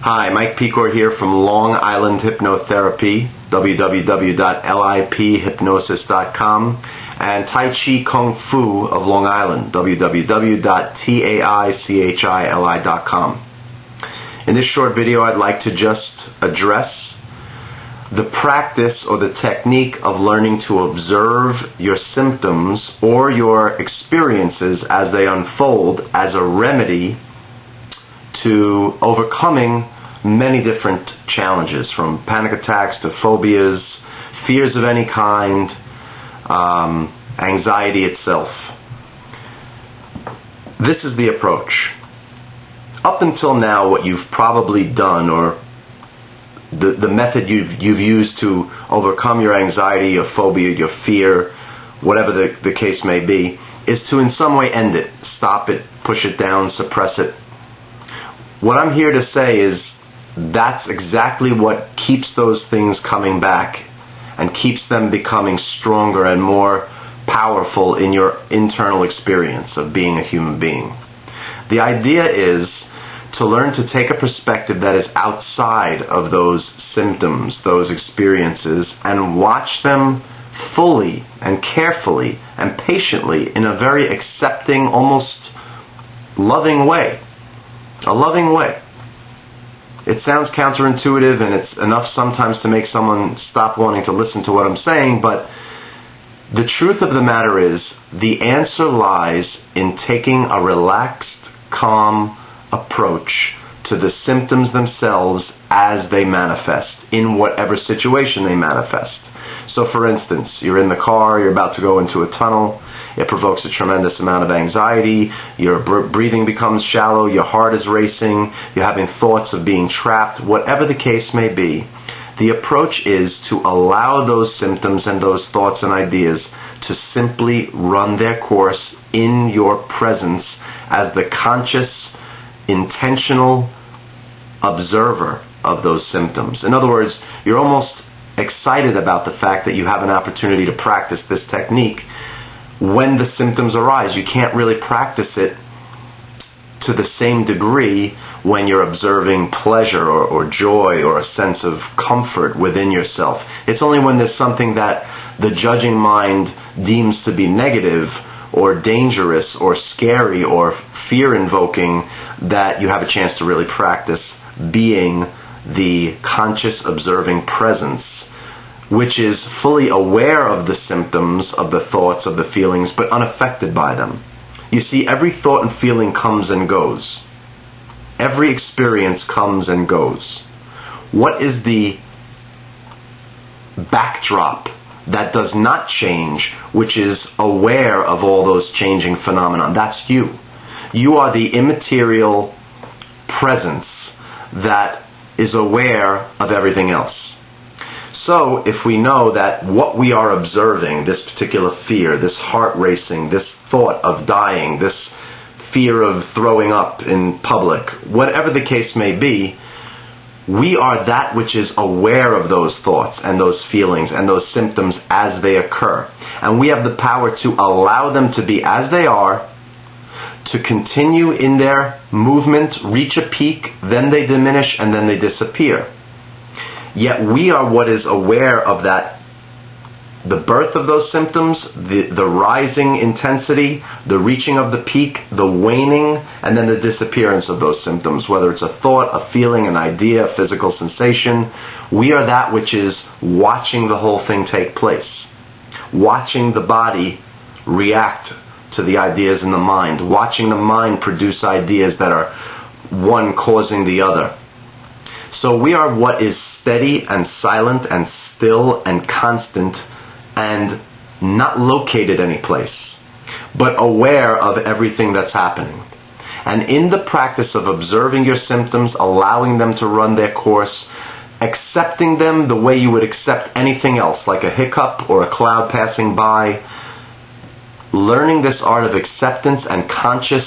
Hi, Mike Pecor here from Long Island Hypnotherapy, www.liphypnosis.com, and Tai Chi Kung Fu of Long Island, www.taichili.com. In this short video, I'd like to just address the practice or the technique of learning to observe your symptoms or your experiences as they unfold as a remedy to overcoming many different challenges, from panic attacks to phobias, fears of any kind, anxiety itself. This is the approach. Up until now, what you've probably done, or the method you've used to overcome your anxiety, your phobia, your fear, whatever the case may be, is to in some way end it, stop it, push it down, suppress it. What I'm here to say is that's exactly what keeps those things coming back and keeps them becoming stronger and more powerful in your internal experience of being a human being. The idea is to learn to take a perspective that is outside of those symptoms, those experiences, and watch them fully and carefully and patiently in a very accepting, almost loving way. A loving way. It sounds counterintuitive, and it's enough sometimes to make someone stop wanting to listen to what I'm saying, but the truth of the matter is the answer lies in taking a relaxed, calm approach to the symptoms themselves as they manifest, in whatever situation they manifest. So for instance, you're in the car, you're about to go into a tunnel, it provokes a tremendous amount of anxiety, your breathing becomes shallow, your heart is racing, you're having thoughts of being trapped, whatever the case may be. The approach is to allow those symptoms and those thoughts and ideas to simply run their course in your presence as the conscious, intentional observer of those symptoms. In other words, you're almost excited about the fact that you have an opportunity to practice this technique. When the symptoms arise, you can't really practice it to the same degree when you're observing pleasure or joy or a sense of comfort within yourself. It's only when there's something that the judging mind deems to be negative or dangerous or scary or fear-invoking that you have a chance to really practice being the conscious observing presence, which is fully aware of the symptoms, of the thoughts, of the feelings, but unaffected by them. You see, every thought and feeling comes and goes. Every experience comes and goes. What is the backdrop that does not change, which is aware of all those changing phenomena? That's you. You are the immaterial presence that is aware of everything else. So, if we know that what we are observing, this particular fear, this heart racing, this thought of dying, this fear of throwing up in public, whatever the case may be, we are that which is aware of those thoughts and those feelings and those symptoms as they occur. And we have the power to allow them to be as they are, to continue in their movement, reach a peak, then they diminish, and then they disappear. Yet we are what is aware of that, the birth of those symptoms, the rising intensity, the reaching of the peak, the waning, and then the disappearance of those symptoms, whether it's a thought, a feeling, an idea, a physical sensation. We are that which is watching the whole thing take place, watching the body react to the ideas in the mind, watching the mind produce ideas that are one causing the other. So we are what is steady and silent and still and constant and not located any place, but aware of everything that's happening. And in the practice of observing your symptoms, allowing them to run their course, accepting them the way you would accept anything else, like a hiccup or a cloud passing by, learning this art of acceptance and conscious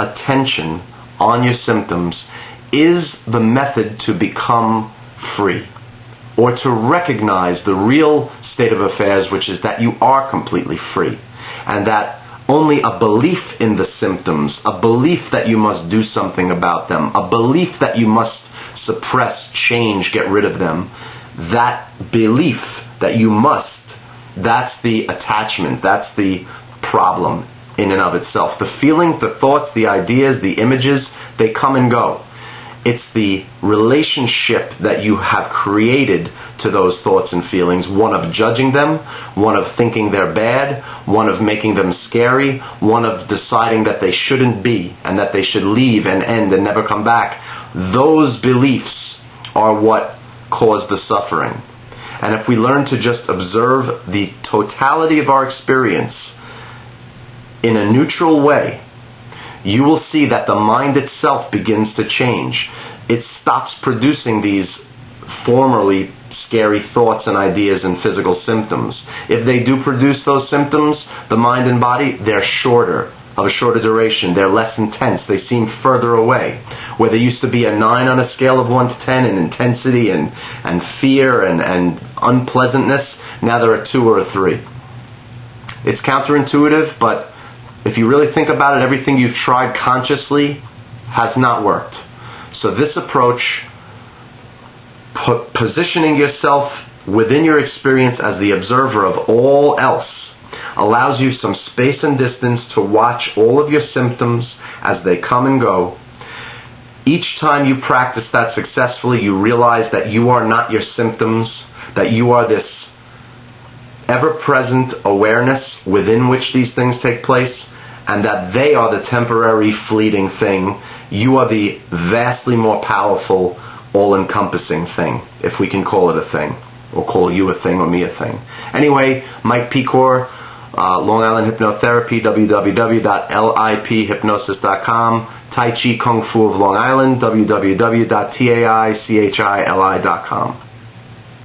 attention on your symptoms is the method to become free, or to recognize the real state of affairs, which is that you are completely free, and that only a belief in the symptoms, a belief that you must do something about them, a belief that you must suppress, change, get rid of them. That belief that you must, that's the attachment, that's the problem in and of itself. The feelings, the thoughts, the ideas, the images, they come and go. It's the relationship that you have created to those thoughts and feelings, one of judging them, one of thinking they're bad, one of making them scary, one of deciding that they shouldn't be and that they should leave and end and never come back. Those beliefs are what cause the suffering. And if we learn to just observe the totality of our experience in a neutral way, you will see that the mind itself begins to change. It stops producing these formerly scary thoughts and ideas and physical symptoms. If they do produce those symptoms, the mind and body, they're of a shorter duration. They're less intense. They seem further away. Where there used to be a 9 on a scale of 1 to 10 in intensity and fear and unpleasantness, now there are 2 or a 3. It's counterintuitive, but if you really think about it, everything you've tried consciously has not worked. So this approach, positioning yourself within your experience as the observer of all else, allows you some space and distance to watch all of your symptoms as they come and go. Each time you practice that successfully, you realize that you are not your symptoms, that you are this ever-present awareness within which these things take place, and that they are the temporary, fleeting thing. You are the vastly more powerful, all-encompassing thing, if we can call it a thing, or call you a thing or me a thing. Anyway, Mike Pecor, Long Island Hypnotherapy, www.liphypnosis.com, Tai Chi Kung Fu of Long Island, www.taichili.com.